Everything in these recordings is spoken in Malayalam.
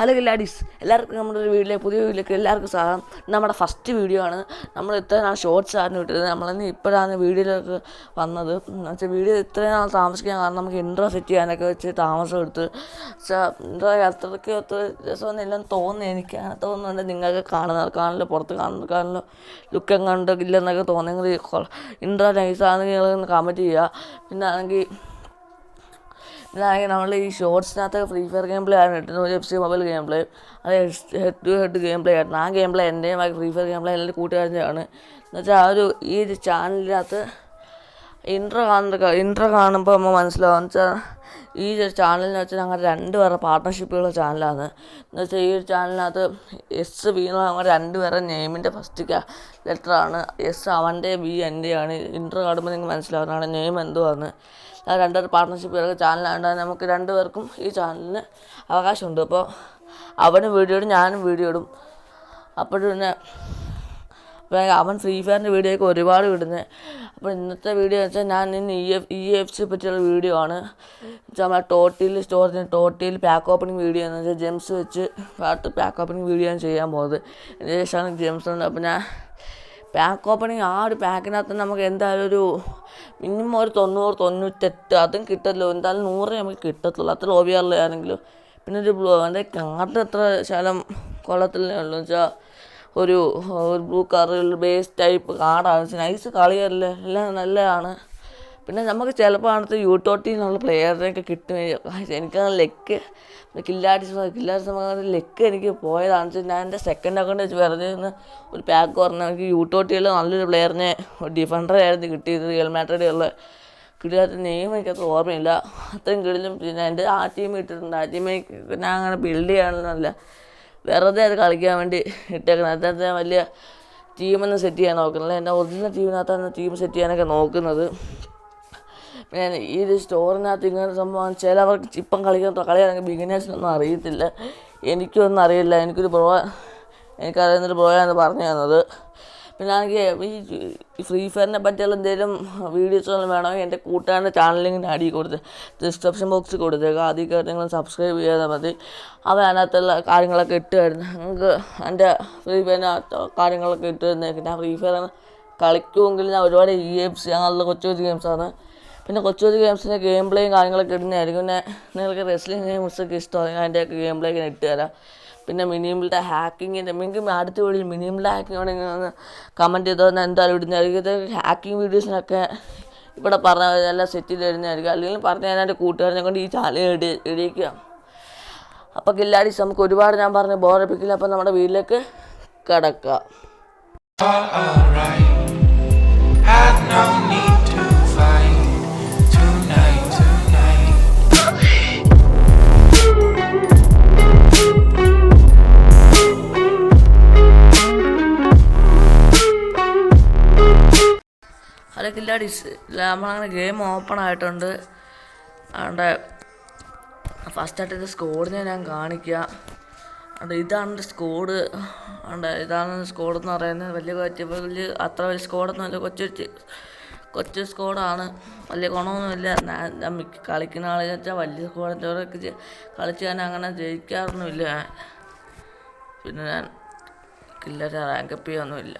ഹലോ ഗില്ലാഡീസ്, എല്ലാവർക്കും നമ്മുടെ ഒരു പുതിയ വീഡിയോയിലേക്ക് എല്ലാവർക്കും സ്വാഗതം. നമ്മുടെ ഫസ്റ്റ് വീഡിയോ ആണ്. നമ്മൾ ഇത്രയും നാൾ ഷോർട്സ് ആയിരുന്നു ഇട്ടത്. നമ്മളിന്ന് ഇപ്പോഴാണ് വീഡിയോയിലേക്ക് വന്നത്. എന്നുവെച്ചാൽ വീഡിയോ ഇത്രയും നാൾ താമസിക്കാൻ കാരണം നമുക്ക് ഇൻട്രോ സെറ്റ് ചെയ്യാനൊക്കെ വെച്ച് താമസം എടുത്ത്. ഇൻട്രോ അത്രയ്ക്ക് രസമൊന്നും ഇല്ലെന്ന് തോന്നുന്നു. എനിക്ക് അങ്ങനെ തോന്നുന്നുണ്ട്. നിങ്ങൾക്ക് കാണുന്ന പുറത്ത് കാണുന്ന ലുക്കും കണ്ട് ഇല്ലെന്നൊക്കെ തോന്നുന്നെങ്കിൽ ഇൻട്രോ നൈസാണെങ്കിൽ നിങ്ങളൊന്ന് കമൻറ്റ് ചെയ്യുക. പിന്നെ ആണെങ്കിൽ നമ്മൾ ഈ ഷോർട്സിനകത്ത് ഫ്രീ ഫയർ ഗെയിം പ്ലേ ആണ് ഇട്ടിരുന്നത്. ഒരു FC മൊബൈൽ ഗെയിം പ്ലേ, അത് head to head game play ആയിരുന്നു. ആ ഗെയിം പ്ലേ എൻ്റെയും ഫ്രീ ഫയർ ഗെയിം പ്ലേ എല്ലാവരും കൂട്ടുകാരൻ്റെയാണ്. എന്നുവെച്ചാൽ ഈ ഒരു ചാനലിനകത്ത് ഇൻട്രോ കാണുമ്പോൾ നമ്മൾ മനസ്സിലാവും. എന്ന് വെച്ചാൽ ഈ ഒരു ചാനലിന് വെച്ചാൽ ഞങ്ങൾ രണ്ടുപേരുടെ പാർട്ട്ണർഷിപ്പുള്ള ചാനലാണ്. എന്ന് വെച്ചാൽ ഈ ഒരു ചാനലിനകത്ത് SB എന്ന് പറഞ്ഞാൽ രണ്ടുപേരുടെ നെയിമിൻ്റെ ഫസ്റ്റ് ലെറ്ററാണ്. S അവൻ്റെ, B എൻ്റെയാണ്. ഇൻട്രോ കാണുമ്പോൾ നിങ്ങൾക്ക് മനസ്സിലാവുന്നതാണ് നെയിം എന്തുവാന്ന്. രണ്ടുപേർ പാർട്ട്ണർഷിപ്പ് ചാനലാണ്ട് നമുക്ക് രണ്ടുപേർക്കും ഈ ചാനലിന് അവകാശമുണ്ട്. അപ്പോൾ അവനും വീഡിയോ ഇടും, ഞാനും വീഡിയോ ഇടും. അപ്പോൾ പിന്നെ അവൻ ഫ്രീ ഫയറിൻ്റെ വീഡിയോ ഒക്കെ ഒരുപാട് ഇടുന്നത്. അപ്പോൾ ഇന്നത്തെ വീഡിയോ വെച്ചാൽ ഞാൻ ഇന്ന് EFC പറ്റിയുള്ള വീഡിയോ ആണ്. നമ്മുടെ ടോട്ടിൽ പാക്ക് ഓപ്പണിങ് വീഡിയോ എന്ന് വെച്ചാൽ ജെംസ് വെച്ച് പാക്ക് ഓപ്പണിങ് വീഡിയോ ആണ് ചെയ്യാൻ പോകുന്നത്. അതിന് ശേഷമാണ് ജെംസ് ഉണ്ട്. അപ്പോൾ ഞാൻ പാക്ക് ഓപ്പണിങ് ആ ഒരു പാക്കിനകത്ത് നമുക്ക് എന്തായാലും ഒരു മിനിമം ഒരു 90-98 അതും കിട്ടല്ലോ. എന്തായാലും 100 നമുക്ക് കിട്ടത്തുള്ളൂ. അത്ര OBR-ലാണെങ്കിലും. പിന്നെ എൻ്റെ കാർഡ് എത്ര ശകലം കൊള്ളത്തില്ലേ ഉള്ളൂ. എന്ന് വെച്ചാൽ ഒരു ബ്ലൂ കളർ ബേസ് ടൈപ്പ് കാർഡാണ്. നൈസ് കളിയല്ലേ, എല്ലാം നല്ലതാണ്. പിന്നെ നമുക്ക് ചിലപ്പോൾ അടുത്ത് U20 പ്ലെയറിനെയൊക്കെ കിട്ടും. എനിക്കത് കില്ലാടിസ് ലെക്ക് എനിക്ക് പോയതാണ്. ഞാൻ എൻ്റെ സെക്കൻഡ് അക്കൗണ്ട് വെച്ച് വെറുതെ ഒരു പാക്ക് പറഞ്ഞാൽ എനിക്ക് U20 നല്ലൊരു പ്ലെയറിനെ ഡിഫൻഡറായിരുന്നു കിട്ടിയത്. റിയൽ മാഡ്രിഡുള്ള കിട്ടിയാത്ത നെയിം എനിക്കത് ഓർമ്മയില്ല. അത്രയും കിടിലും. പിന്നെ എൻ്റെ ആ ടീം ഇട്ടിട്ടുണ്ട്. ആ ടീം ഞാൻ അങ്ങനെ ബിൽഡ് ചെയ്യാനൊന്നുമല്ല, വെറുതെ അത് കളിക്കാൻ വേണ്ടി ഇട്ടേക്കുന്നത്. അതിനകത്ത് ഞാൻ വലിയ ടീമൊന്നും സെറ്റ് ചെയ്യാൻ നോക്കുന്നില്ല. എൻ്റെ ഒറിജിനൽ ടീമിനകത്താണ് ടീം സെറ്റ് ചെയ്യാനൊക്കെ നോക്കുന്നത്. പിന്നെ ഈ ഒരു സ്റ്റോറിനകത്ത് ഇങ്ങനെ സംഭവം ചിലവർക്ക് ഇപ്പം കളിയാണെങ്കിൽ ബിഗിനേഴ്സിനൊന്നും അറിയത്തില്ല. എനിക്കൊന്നും അറിയില്ല. എനിക്കറിയുന്നൊരു ബ്രോയാണ് പറഞ്ഞു തന്നത്. പിന്നെ ആണെങ്കിൽ ഈ ഫ്രീ ഫയറിനെ പറ്റിയുള്ള എന്തെങ്കിലും വീഡിയോസുകളും വേണമെങ്കിൽ എൻ്റെ കൂട്ടുകാരൻ്റെ ചാനലിങ്ങനെ ഡിസ്ക്രിപ്ഷൻ ബോക്സിൽ കൊടുത്തേക്കാം. ആദ്യമൊക്കെ നിങ്ങൾ സബ്സ്ക്രൈബ് ചെയ്താൽ മതി. അവൻ അതിനകത്തുള്ള കാര്യങ്ങളൊക്കെ ഇട്ട് തരുന്നത്. നിങ്ങൾക്ക് എൻ്റെ ഫ്രീ ഫയറിനകത്ത് കാര്യങ്ങളൊക്കെ ഇട്ട് തരുന്നേക്കും. ഞാൻ ഫ്രീ ഫയർ കളിക്കുമെങ്കിൽ ഞാൻ ഒരുപാട് EFC അങ്ങനെയുള്ള കൊച്ചു ഗെയിംസാണ്. പിന്നെ കൊച്ചു ഗെയിംസിൻ്റെ ഗെയിം പ്ലേയും കാര്യങ്ങളൊക്കെ ഇടുന്നതായിരിക്കും. പിന്നെ നിങ്ങൾക്ക് റെസ്ലിംഗ് ഗെയിംസൊക്കെ ഇഷ്ടമാണെങ്കിൽ അതിൻ്റെയൊക്കെ ഗെയിം പ്ലേ ഇങ്ങനെ ഇട്ട് തരാം. പിന്നെ മിനിമലിൻ്റെ ഹാക്കിങ്ങിൻ്റെ നിങ്ങൾക്ക് അടുത്ത വീഡിയോയിൽ മിനിമലിൻ്റെ ഹാക്കിങ് വേണമെങ്കിൽ ഒന്ന് കമൻറ്റ് ചെയ്തോ. എന്തായാലും ഇടുന്നതായിരിക്കും. ഇത് ഹാക്കിങ് വീഡിയോസിനൊക്കെ ഇവിടെ പറഞ്ഞ എല്ലാം സെറ്റ് ചെയ്ത് തരുന്നതായിരിക്കും. അല്ലെങ്കിൽ പറഞ്ഞ് തരാൻ കൂട്ടുകാരനെ കൊണ്ട് ഈ ചാനൽ ഇടിയിക്കുക. അപ്പോൾ ഗില്ലാഡീസ് നമുക്ക് ഒരുപാട് ഞാൻ പറഞ്ഞ് ബോറപ്പിക്കില്ല. അപ്പോൾ നമ്മുടെ വീട്ടിലേക്ക് കിടക്കാം. ഹലോ ഗില്ലാഡീസ്, നമ്മളങ്ങനെ ഗെയിം ഓപ്പൺ ആയിട്ടുണ്ട്. അതുകൊണ്ട് ഫസ്റ്റായിട്ട് ഇത് സ്കോഡിനെ ഞാൻ കാണിക്കുക. അതുകൊണ്ട് ഇതാണ് എൻ്റെ സ്കോഡ്. ഇതാണ് സ്കോഡെന്ന് പറയുന്നത്. വലിയ അത്ര വലിയ സ്കോഡൊന്നുമില്ല, കൊച്ചു സ്കോഡാണ്. വലിയ ഗുണമൊന്നുമില്ല. ഞാൻ കളിക്കുന്ന ആളെന്ന് വെച്ചാൽ വലിയ സ്കോഡിൻ്റെ കളിച്ച് ഞാൻ അങ്ങനെ ജയിക്കാറൊന്നുമില്ല. പിന്നെ ഞാൻ കില്ലറെ റാങ്കപ്പ് ചെയ്യൊന്നുമില്ല.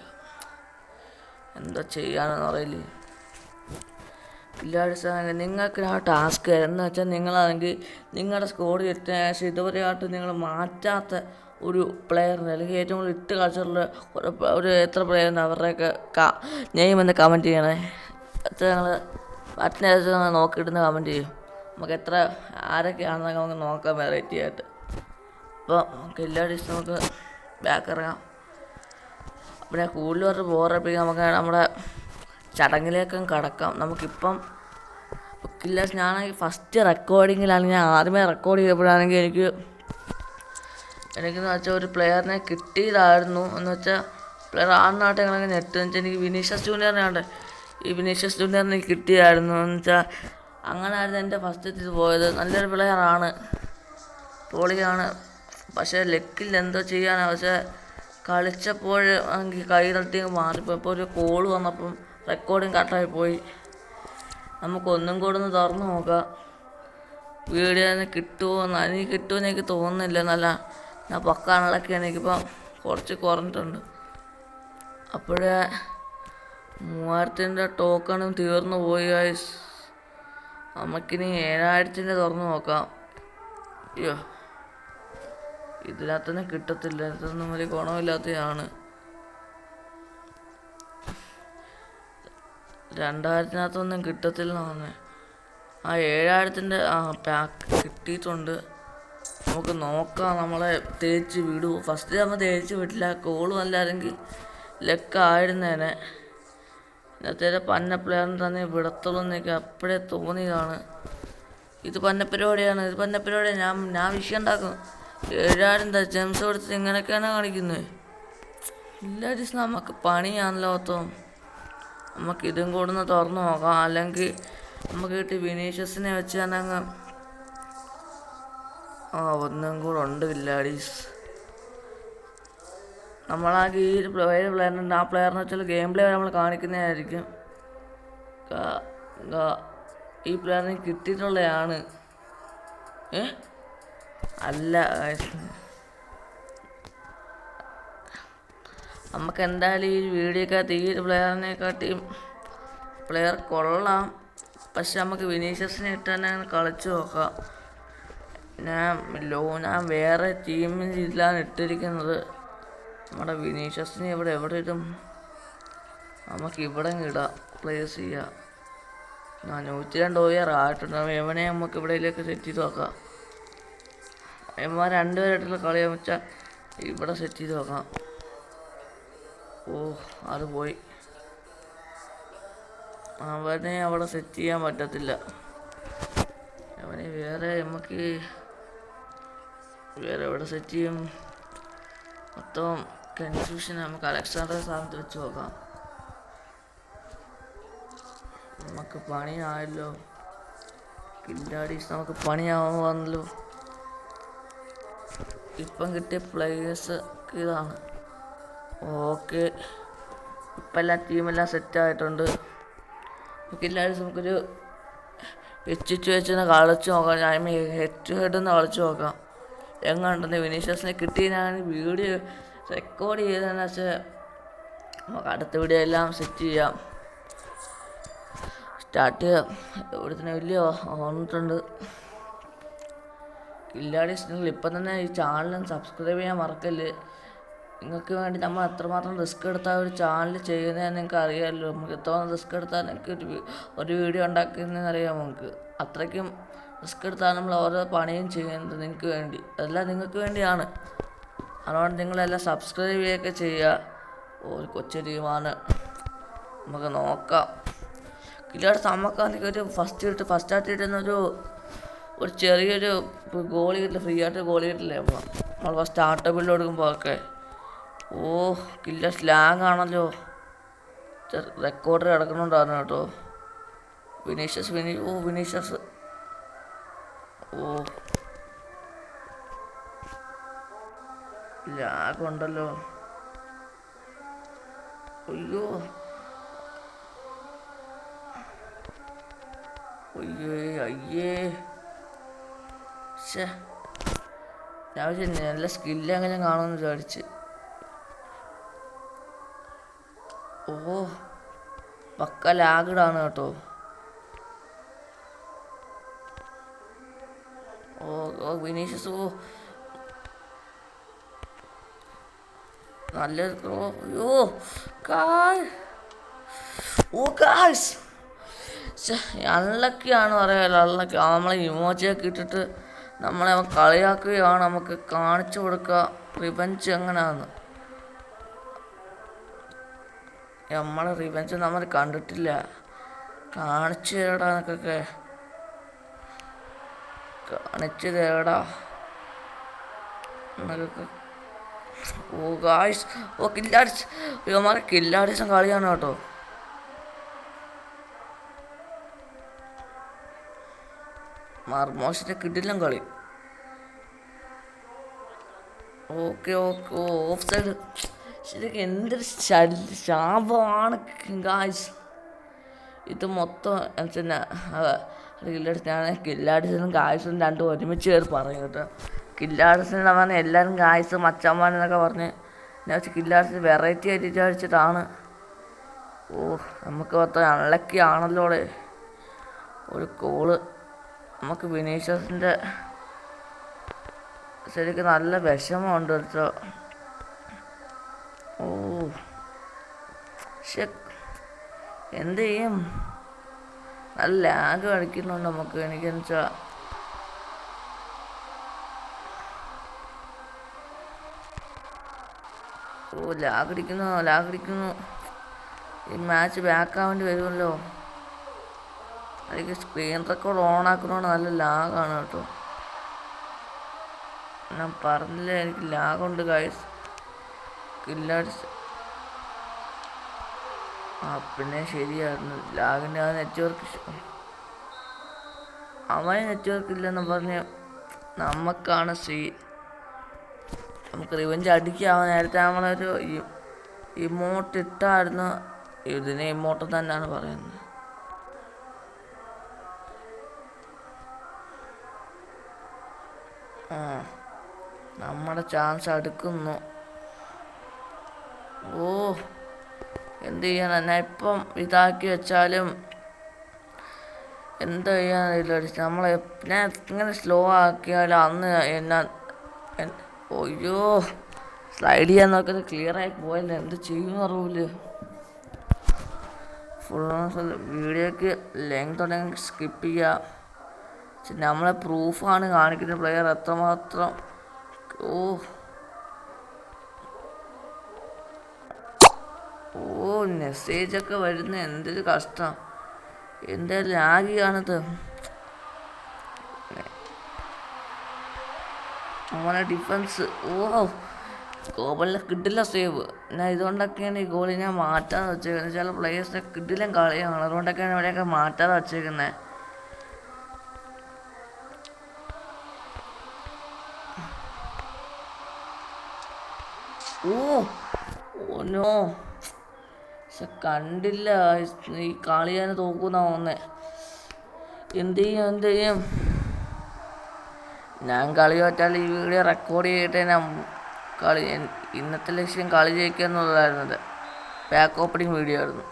എന്താ ചെയ്യാനെന്ന് അറിയില്ല. കില്ലാടിച്ചാണെങ്കിൽ നിങ്ങൾക്ക് ആ ടാസ്ക് എന്ന് വെച്ചാൽ നിങ്ങളാണെങ്കിൽ നിങ്ങളുടെ സ്കോഡ് കിട്ടിയ ശേഷം ഇതുവരെയായിട്ട് നിങ്ങൾ മാറ്റാത്ത ഒരു പ്ലെയറിന് അല്ലെങ്കിൽ ഏറ്റവും കൂടുതൽ ഇട്ട് കളിച്ചിട്ടുള്ള ഒരു എത്ര പ്ലെയറിന് അവരുടെയൊക്കെ നെയിം എന്ന് കമൻറ്റ് ചെയ്യണേ. എത്ര ഞങ്ങൾ പറ്റുന്ന ഞങ്ങൾ നോക്കിയിടുന്ന കമൻറ്റ് ചെയ്യും. നമുക്ക് എത്ര ആരൊക്കെയാണെന്നൊക്കെ നമുക്ക് നോക്കാം വെറൈറ്റി ആയിട്ട്. അപ്പോൾ കില്ലാടിച്ച് നമുക്ക് ബാക്ക് ഇറങ്ങാം. പിന്നെ കൂടുതൽ പറഞ്ഞ് ബോറപ്പിക്കാൻ നമുക്ക് നമ്മുടെ ചടങ്ങിലേക്കും കടക്കാം. നമുക്കിപ്പം കില്ലാസ് ഞാനാണെങ്കിൽ ഫസ്റ്റ് റെക്കോർഡിങ്ങിലാണെങ്കിൽ ഞാൻ ആദ്യമേ റെക്കോർഡ് ചെയ്തപ്പോഴാണെങ്കിൽ എനിക്കെന്ന് വെച്ചാൽ ഒരു പ്ലെയറിനെ കിട്ടിയതായിരുന്നു. എന്ന് വെച്ചാൽ പ്ലെയർ ആണെന്നാട്ടെ ഞങ്ങളൊക്കെ നെട്ടെന്ന് വെച്ചാൽ എനിക്ക് വിനീഷ്യസ് ജൂനിയറിനെ ഈ വിനീഷ്യസ് ജൂനിയറിനെ കിട്ടിയായിരുന്നു. എന്ന് വെച്ചാൽ അങ്ങനെയായിരുന്നു എൻ്റെ ഫസ്റ്റ് ഇത് പോയത്. നല്ലൊരു പ്ലെയറാണ്, പൊളിയാണ്. പക്ഷേ ലെക്കിൽ എന്തോ ചെയ്യാനാണ്. പക്ഷേ കളിച്ചപ്പോൾ എനിക്ക് കൈ തട്ടി മാറിപ്പോയി. ഇപ്പോൾ ഒരു കോൾ വന്നപ്പം റെക്കോർഡിങ് കട്ടായി പോയി. നമുക്കൊന്നും കൂടെ ഒന്ന് തുറന്ന് നോക്കാം വീഡിയോ കിട്ടുമോ. എനിക്ക് കിട്ടുമെന്ന് എനിക്ക് തോന്നുന്നില്ല. ഞാൻ പൊക്കാനുള്ളൊക്കെ എനിക്കിപ്പം കുറച്ച് കുറഞ്ഞിട്ടുണ്ട്. അപ്പോഴേ 3000 ടോക്കണും തീർന്നു പോയി ഗൈസ്. നമുക്കിനി 7000 തുറന്നു നോക്കാം. അയ്യോ, ഇതിനകത്തൊന്നും കിട്ടത്തില്ല. ഇതൊന്നും വലിയ ഗുണമില്ലാത്തതാണ്. 2000-നകത്തൊന്നും കിട്ടത്തില്ല പറഞ്ഞേ. ആ 7000 പാക്ക് കിട്ടിയിട്ടുണ്ട്. നമുക്ക് നോക്കാം. നമ്മളെ തേച്ച് വിടുമോ? ഫസ്റ്റ് നമ്മൾ തേച്ച് വിട്ടില്ല. കോള് നല്ലായിരുന്നെങ്കിൽ ലെക്കായിരുന്നേനെ. ഇന്നത്തെ പന്ന പ്ലെയറിന് തന്നെ വിടത്തുള്ളൂ എന്നൊക്കെ അപ്പോഴേ തോന്നിയതാണ്. ഇത് പന്ന പരിപാടിയാണ്. ഞാൻ വിഷയം ഉണ്ടാക്കും. 7000 ജെംസ് കൊടുത്തിട്ട് ഇങ്ങനെയൊക്കെയാണ് കാണിക്കുന്നത്. ഇല്ല ഡിസ്, നമുക്ക് പണിയാണല്ലോ മൊത്തം. നമുക്ക് ഇതും കൂടെ ഒന്ന് തുറന്നു നോക്കാം. അല്ലെങ്കിൽ നമുക്ക് കിട്ടി വിനീഷ്യസിനെ വെച്ച് തന്നെ അങ്ങ് ഒന്നും കൂടെ ഉണ്ട് കില്ലാഡീസ്. നമ്മളാകെ ഈ പ്ലെയറുണ്ട്. ആ പ്ലെയറിനെ വെച്ചാൽ ഗെയിം പ്ലേ നമ്മൾ കാണിക്കുന്നതായിരിക്കും. ഈ പ്ലെയറിന് കിട്ടിയിട്ടുള്ളതാണ്. അല്ല, നമുക്ക് എന്തായാലും ഈ വീഡിയോക്കകത്ത് ഈ പ്ലെയറിനെക്കാട്ടിയും പ്ലെയർ കൊള്ളാം. പക്ഷെ നമുക്ക് വിനീഷ്യസിനെ ഇട്ട് തന്നെ കളിച്ചു നോക്കാം. ഞാൻ വേറെ ടീമിൽ ഇതിലാണ് ഇട്ടിരിക്കുന്നത്. നമ്മുടെ വിനീഷ്യസിനെ എവിടെ ഇടും? നമുക്ക് ഇവിടെ ഇടാം, പ്ലേസ് ചെയ്യാം. 102 ഓയർ ആയിട്ടുണ്ട്. എവനെ നമുക്ക് ഇവിടേക്ക് സെറ്റ് ചെയ്ത് നോക്കാം. എമ്മ 2 പേരായിട്ടുള്ള കളിയാന്ന് വെച്ചാൽ ഇവിടെ സെറ്റ് ചെയ്ത് നോക്കാം. അത് പോയി. അവനെ അവിടെ സെറ്റ് ചെയ്യാൻ പറ്റത്തില്ല. അവനെ നമുക്ക് വേറെ എവിടെ സെറ്റ് ചെയ്യും? മൊത്തം കൺഫ്യൂഷൻ. നമുക്ക് അലക്സാണ്ടർ സ്ഥാനത്ത് വെച്ച് നോക്കാം. നമുക്ക് പണിയായല്ലോ കില്ലാഡീസ്, നമുക്ക് പണിയാവുന്നല്ലോ. ഇപ്പം കിട്ടിയ പ്ലേയേഴ്സ് ഇതാണ്. ഓക്കെ, ഇപ്പം എല്ലാം ടീമെല്ലാം സെറ്റായിട്ടുണ്ട്. കില്ലാഡീസ് നമുക്കൊരു വെച്ച് കളിച്ച് നോക്കാം. ഞാൻ ഹെഡ് ടു ഹെഡ് ഒന്ന് കളിച്ച് നോക്കാം. എങ്ങനെയുണ്ടെന്ന്. വിനീഷ്യസിനെ കിട്ടി ഞാൻ വീഡിയോ റെക്കോർഡ് ചെയ്തതെന്ന് വെച്ചാൽ നമുക്ക് അടുത്ത വീഡിയോ എല്ലാം സെറ്റ് ചെയ്യാം. സ്റ്റാർട്ട് ചെയ്യാം. ഇവിടെ തന്നെ വലിയ വന്നിട്ടുണ്ട് കില്ലാഡീസ്. നിങ്ങൾ ഇപ്പം തന്നെ ഈ ചാനലും സബ്സ്ക്രൈബ് ചെയ്യാൻ മറക്കല്ല്. നിങ്ങൾക്ക് വേണ്ടി നമ്മൾ എത്രമാത്രം റിസ്ക് എടുത്താൽ ഒരു ചാനൽ ചെയ്യുന്നതെന്ന് നിങ്ങൾക്ക് അറിയാമല്ലോ. നമുക്ക് എത്രമാത്രം റിസ്ക് എടുത്താൽ നിങ്ങൾക്ക് ഒരു വീഡിയോ ഉണ്ടാക്കുന്നതെന്ന് അറിയാം. നമുക്ക് അത്രയ്ക്കും റിസ്ക് എടുത്താൽ നമ്മൾ ഓരോ പണിയും ചെയ്യുന്നത് നിങ്ങൾക്ക് വേണ്ടി. അതെല്ലാം നിങ്ങൾക്ക് വേണ്ടിയാണ്. അതുകൊണ്ട് നിങ്ങളെല്ലാം സബ്സ്ക്രൈബ് ചെയ്യുകയൊക്കെ ചെയ്യുക. ഒരു കൊച്ചു ടീമാണ്. നമുക്ക് നോക്കാം. കില്ലാഡീസ് നമുക്കാണെങ്കിൽ ഒരു ഫസ്റ്റ് ആയിട്ട് കിട്ടുന്നൊരു ചെറിയൊരു ഗോളി കിട്ടില്ല. ഫ്രീ ആയിട്ട് ഗോളി കിട്ടില്ലേ നമ്മൾ ഫസ്റ്റ് സ്റ്റാർട്ടപ്പിൽ കൊടുക്കുമ്പോൾ ഒക്കെ. കില്ല സ്ലാങ് ആണല്ലോ. റെക്കോർഡ് കിടക്കണുണ്ടായിരുന്നു കേട്ടോ. വിനീഷ്യസ് ലാഗുണ്ടല്ലോ. അയ്യേ ഞാൻ നല്ല സ്കില്ല് അങ്ങനെ കാണുമെന്ന് വിചാരിച്ച്. പക്ക ലാഗിടാണ് കേട്ടോ. വിനീഷ്യസ് നല്ല അൺലക്കിയാണ് പറയാമല്ലോ. അൺലക്കി. നമ്മളെ ഇമോജിയൊക്കെ ഇട്ടിട്ട് നമ്മളെ കളിയാക്കുകയാണ്. നമുക്ക് കാണിച്ചു കൊടുക്കുക റിവെഞ്ച് എങ്ങനെയാണെന്ന്. നമ്മളെ റിവെഞ്ച് നമ്മൾ കണ്ടിട്ടില്ല. കാണിച്ചു തരടാ എന്നൊക്കെ. കാണിച്ചു തരടാ എന്നൊക്കെ. ഗായ്സ് കില്ലാഡീസ്. ഇവന്മാരെ കില്ലാഡീസും കളിയാണ് കേട്ടോ. മർമോസിന്റെ കിടിലം കളി. Of side. ശരിക്കും എന്തൊരു ശാപമാണ് ഗായ്സ് ഇത് മൊത്തം. ഞാൻ കില്ലാഡീസിനും ഗായ്സിനും രണ്ടും ഒരുമിച്ച് കയറി പറയും കേട്ടോ. കില്ലാഡ്സിനെ പറഞ്ഞ് എല്ലാവരും ഗായ്സ് മച്ചന്മാരെന്നൊക്കെ പറഞ്ഞ് ഞാൻ വെച്ച് കില്ലാഡ്സിന് വെറൈറ്റി ആയിട്ട് വിചാരിച്ചിട്ടാണ്. നമുക്ക് മൊത്തം അൺലക്കി ആണല്ലോടെ. ഒരു കോള് നമുക്ക് വിനീഷ്യസിൻ്റെ ശരിക്കും നല്ല വിഷമമുണ്ട് കേട്ടോ. പക്ഷെ എന്ത് ചെയ്യും, നല്ല ലാഗ് കളിക്കുന്നുണ്ട് നമുക്ക്. എനിക്കെന്ന് വെച്ചാൽ ലാഗടിക്കുന്നു. ഈ മാച്ച് ബാക്കാവേണ്ടി വരുമല്ലോ. എനിക്ക് സ്ക്രീൻ റെക്കോർഡ് ഓൺ ആക്കുന്നതുകൊണ്ട് നല്ല ലാഗാണ് കേട്ടോ. ഞാൻ പറഞ്ഞില്ലേ എനിക്ക് ലാഗുണ്ട് ഗൈസ്. കില്ലാഡ്സ് പിന്നെ ശരിയായിരുന്നു ലാഗിൻ്റെ ആ നെറ്റ്വർക്ക് അവന് നെറ്റ്വർക്ക് ഇല്ലെന്ന് പറഞ്ഞ് നമുക്കാണ് നമുക്ക് റിവെഞ്ച് അടിക്കാവുന്ന നേരത്തെ നമ്മളൊരു ഇമോട്ട് ഇട്ടായിരുന്നു. ഇതിനെ ഇമോട്ട് തന്നെയാണ് പറയുന്നത്. നമ്മുടെ ചാൻസ് അടുക്കുന്നു. എന്ത് ചെയ്യാനാ, ഞാൻ ഇപ്പം ഇതാക്കി വെച്ചാലും എന്താ ചെയ്യാനില്ല. നമ്മളെ ഞാൻ ഇങ്ങനെ സ്ലോ ആക്കിയാലും അന്ന് അയ്യോ സ്ലൈഡ് ചെയ്യാൻ നോക്കുന്നത് ക്ലിയറായി പോയല്ലോ. എന്ത് ചെയ്യുമെന്ന് അറിയില്ല. ഫുൾ വീഡിയോക്ക് ലെങ്ത് ഉണ്ടെങ്കിൽ സ്കിപ്പ് ചെയ്യുക. നമ്മളെ പ്രൂഫാണ് കാണിക്കുന്ന പ്ലെയർ എത്രമാത്രം. മെസ്സേജൊക്കെ വരുന്ന എന്തൊരു കഷ്ടം. എൻ്റെ ലാഗിയാണിത്. നമ്മളെ ഡിഫൻസ് ഗോബലിനെ കിട്ടില്ല സേവ്. ഞാൻ ഇതുകൊണ്ടൊക്കെയാണ് ഈ ഗോളി ഞാൻ മാറ്റാതെ വെച്ചേക്കുന്നത്. ചില പ്ലേയേഴ്സിനെ കിട്ടില്ല കളിയാണ്, അതുകൊണ്ടൊക്കെയാണ് ഇവിടെയൊക്കെ മാറ്റാതെ വെച്ചേക്കുന്നത്. നോ പക്ഷെ കണ്ടില്ല. ഈ കളി ഞാൻ തോക്കുന്ന ഒന്നേ. എന്ത് ചെയ്യും ഞാൻ കളി പറ്റാൽ ഈ വീഡിയോ റെക്കോർഡ് ചെയ്തിട്ട് ഞാൻ ഇന്നത്തെ ലക്ഷ്യം കളി ജയിക്കുക എന്നുള്ളതായിരുന്നത്. ബാക്ക് ഓപ്പണിങ് വീഡിയോ ആയിരുന്നു.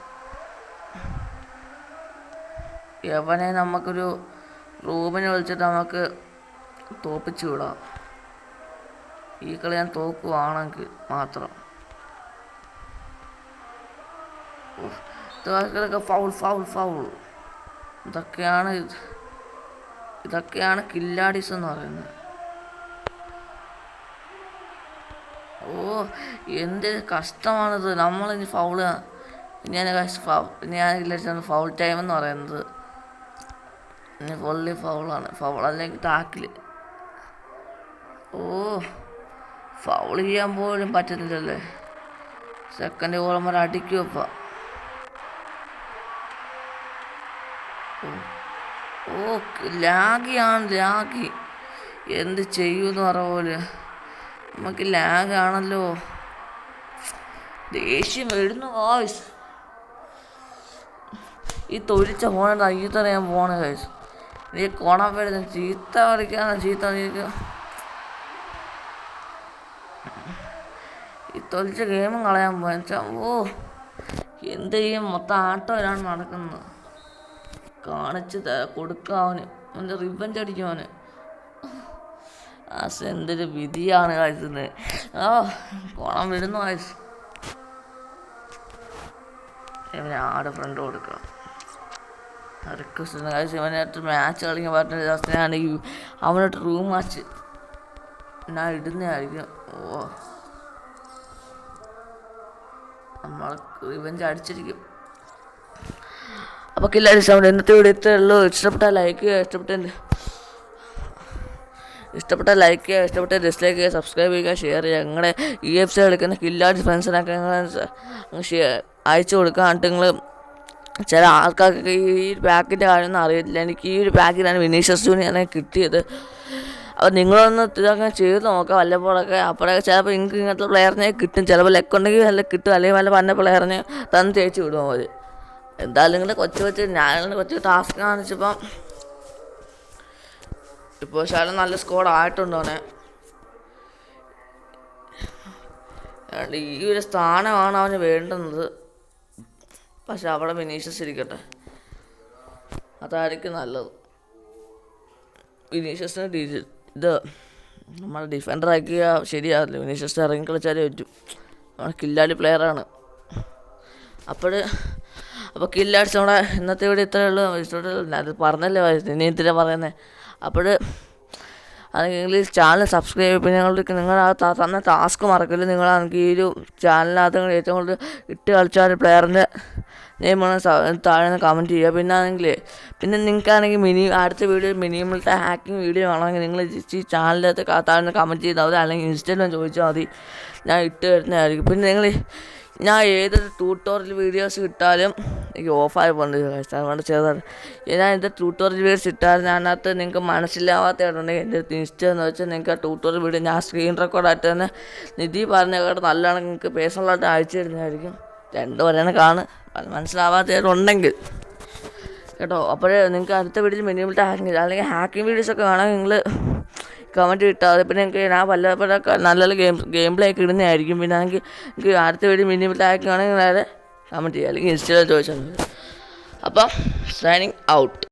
യവനെ നമുക്കൊരു റൂമിനെ വിളിച്ചിട്ട് നമുക്ക് തോപ്പിച്ചു വിടാം. ഈ കളി ഞാൻ തോക്കുവാണെങ്കിൽ മാത്രം. ഫൗൾ. ഇതൊക്കെയാണ് കില്ലാഡീസ് എന്ന് പറയുന്നത്. എന്ത് കഷ്ടമാണിത്. നമ്മളിനി ഞാൻ ഫൗൾ ടൈം എന്ന് പറയുന്നത്. ഇനി ഫുള്ളി ഫൗളാണ്. ഫൗൾ അല്ലെങ്കിൽ ടാക്കിൽ. ഫൗൾ ചെയ്യാൻ പോലും പറ്റുന്നില്ലല്ലേ. സെക്കൻഡ് ഗോളന്മാർ അടിക്കും. ഇപ്പം ലാഗി. എന്ത് ചെയ്യൂന്ന് പറ പോലെ നമുക്ക് ലാഗാണല്ലോ. ദേഷ്യം വരുന്നു ഗായ്സ്. ഈ തൊഴിച്ച ഫോണിൻ്റെ അയ്യത്തറ ഞാൻ പോണ ഗായ്സ്. നീ കോണം വരുന്ന ചീത്ത കളിക്കുക. ഈ തൊഴിച്ച ഗെയിമും കളയാൻ പോയാ എന്ത് ചെയ്യും. മൊത്തം ആട്ടോയിലാണ് നടക്കുന്നത്. കാണിച്ച് കൊടുക്കാവന് എൻ്റെ റിവെഞ്ച് അടിക്കുവാന്. എന്തൊരു വിധിയാണ് കഴിച്ചത്. കോണം വരുന്നു കാഴ്ച. ഇവനെ ആടെ ഫ്രണ്ട് കൊടുക്കാം. റിക്വസ്റ്റ് കാഴ്ച ഇവനായിട്ട് മാച്ച് കളിക്കാൻ പറ്റുന്ന ജസ്റ്റിനാണെങ്കിൽ അവനായിട്ട് റൂം മാച്ച് ഞാൻ ഇടുന്നതായിരിക്കും. നമ്മൾ റിവെഞ്ച് അടിച്ചിരിക്കും. അപ്പോൾ കില്ലാഡീസ് നമ്മുടെ ഇന്നത്തെ വീഡിയോ ഇത്രയേ ഉള്ളൂ. ഇഷ്ടപ്പെട്ടാൽ ലൈക്ക് ചെയ്യുക, ഇഷ്ടപ്പെട്ട ഡിസ്ലൈക്ക് ചെയ്യുക, സബ്സ്ക്രൈബ് ചെയ്യുക, ഷെയർ ചെയ്യുക. ഞങ്ങളുടെ EFC കളിക്കുന്ന കില്ലാഡീസ് ഫ്രണ്ട്സിനൊക്കെ അയച്ചു കൊടുക്കുക. എന്നിട്ട് നിങ്ങൾ ചില ആൾക്കാർക്ക് ഈ പാക്കിൻ്റെ കാര്യമൊന്നും അറിയില്ല. എനിക്ക് ഈ ഒരു പാക്കിലാണ് വിനീഷ്യസ് ജൂനിയറിനെ കിട്ടിയത്. അപ്പോൾ നിങ്ങളൊന്ന് ഇതൊക്കെ ചെയ്ത് നോക്കാം വല്ലപ്പോഴൊക്കെ. അപ്പോഴൊക്കെ ചിലപ്പോൾ നിങ്ങൾക്ക് ഇങ്ങനത്തെ പ്ലെയറിനെ കിട്ടും. ചിലപ്പോൾ ലെക്ക് ഉണ്ടെങ്കിൽ നല്ല കിട്ടും, അല്ലെങ്കിൽ വല്ല പന്ന പ്ലെയറിനെ തന്ന് തേച്ച് വിടും അവർ. എന്തായാലും നിങ്ങളുടെ കൊച്ചു ടാസ്ക് കാണിച്ചപ്പം ഇപ്പോൾ ശാലം നല്ല സ്കോഡ് ആയിട്ടുണ്ടോനെ. ഈ ഒരു സ്ഥാനമാണ് അവന് വേണ്ടുന്നത്. പക്ഷെ അവിടെ വിനീഷ്യസ് ഇരിക്കട്ടെ, അതായിരിക്കും നല്ലത്. വിനീഷ്യസിന് ഇത് നമ്മൾ ഡിഫൻഡർ ആക്കിയ ശരിയാവില്ല. വിനീഷ്യസ് ഇറങ്ങി കളിച്ചാലേ പറ്റും. അവൻ കില്ലാടി പ്ലെയറാണ്. അപ്പോൾ കില്ലടിച്ച് നമ്മുടെ ഇന്നത്തെ ഇവിടെ ഇത്രയേ ഉള്ളൂ. അത് പറഞ്ഞല്ലേ, ഇനി ഇത്തിരി പറയുന്നത്. അപ്പോൾ അല്ലെങ്കിൽ ചാനൽ സബ്സ്ക്രൈബ് ചെയ്യും. പിന്നെ നിങ്ങൾ ആ തന്ന ടാസ്ക് മറക്കില്ല. നിങ്ങളാണെങ്കിൽ ഈ ഒരു ചാനലിനകത്ത് ഏറ്റവും കൂടുതൽ ഇട്ട് കളിച്ച ഒരു പ്ലെയറിൻ്റെ നെയിമാണ് താഴെ കമൻറ്റ് ചെയ്യുക. പിന്നെ നിങ്ങൾക്കാണെങ്കിൽ അടുത്ത വീഡിയോ മിനിമത്തെ ഹാക്കിംഗ് വീഡിയോ ആണെങ്കിൽ നിങ്ങൾ ഈ ചാനലിനകത്ത് താഴെ കമൻറ്റ് ചെയ്താൽ മതി, അല്ലെങ്കിൽ ഇൻസ്റ്റയിലും ചോദിച്ചാൽ മതി, ഞാൻ ഇട്ട് വരുന്നതായിരിക്കും. പിന്നെ ഞാൻ ഏതൊരു ട്യൂട്ടോറിയൽ വീഡിയോസ് ഇട്ടാലും എനിക്ക് ഓഫായി പോകുന്നുണ്ട്. അതുകൊണ്ട് ചെയ്തത് ഞാൻ ഇത് ട്യൂട്ടോറിയൽ വീഡിയോസ് ഇട്ടാലും അതിനകത്ത് നിങ്ങൾക്ക് മനസ്സിലാവാത്തതായിട്ടുണ്ടെങ്കിൽ എൻ്റെ ഇൻസ്റ്റ എന്ന് വെച്ചാൽ നിങ്ങൾക്ക് ആ ട്യൂട്ടോറിയൽ വീഡിയോ ഞാൻ സ്ക്രീൻ റെക്കോർഡായിട്ട് തന്നെ നിധി പറഞ്ഞേക്കാട്ട് നല്ലതാണ് നിങ്ങൾക്ക് പേഴ്സണലായിട്ട് അയച്ചു തരുന്നതായിരിക്കും. രണ്ടും ഒരെണ്ണക്കാണ് മനസ്സിലാവാത്തതായിട്ടുണ്ടെങ്കിൽ കേട്ടോ. അപ്പോഴേ നിങ്ങൾക്ക് അടുത്ത വീഡിയോയിൽ മിനിമം ഹാക്കിങ് അല്ലെങ്കിൽ ഹാക്കിംഗ് വീഡിയോസൊക്കെ വേണമെങ്കിൽ നിങ്ങൾ കമൻറ്റ് കിട്ടാം. പിന്നെ എനിക്ക് ഞാൻ വല്ലപ്പോഴൊക്കെ നല്ല ഗെയിം പ്ലേ ഒക്കെ ഇടുന്നതായിരിക്കും. പിന്നെ എനിക്ക് അടുത്ത വീഡിയോ മിനിമം ഹാക്കിംഗ് ആണെങ്കിൽ നേരെ കമൻറ്റ് ചെയ്യുക, അല്ലെങ്കിൽ ഇൻസ്റ്റയിൽ ചോദിച്ചാൽ മതി. അപ്പം സൈനിങ് ഔട്ട്.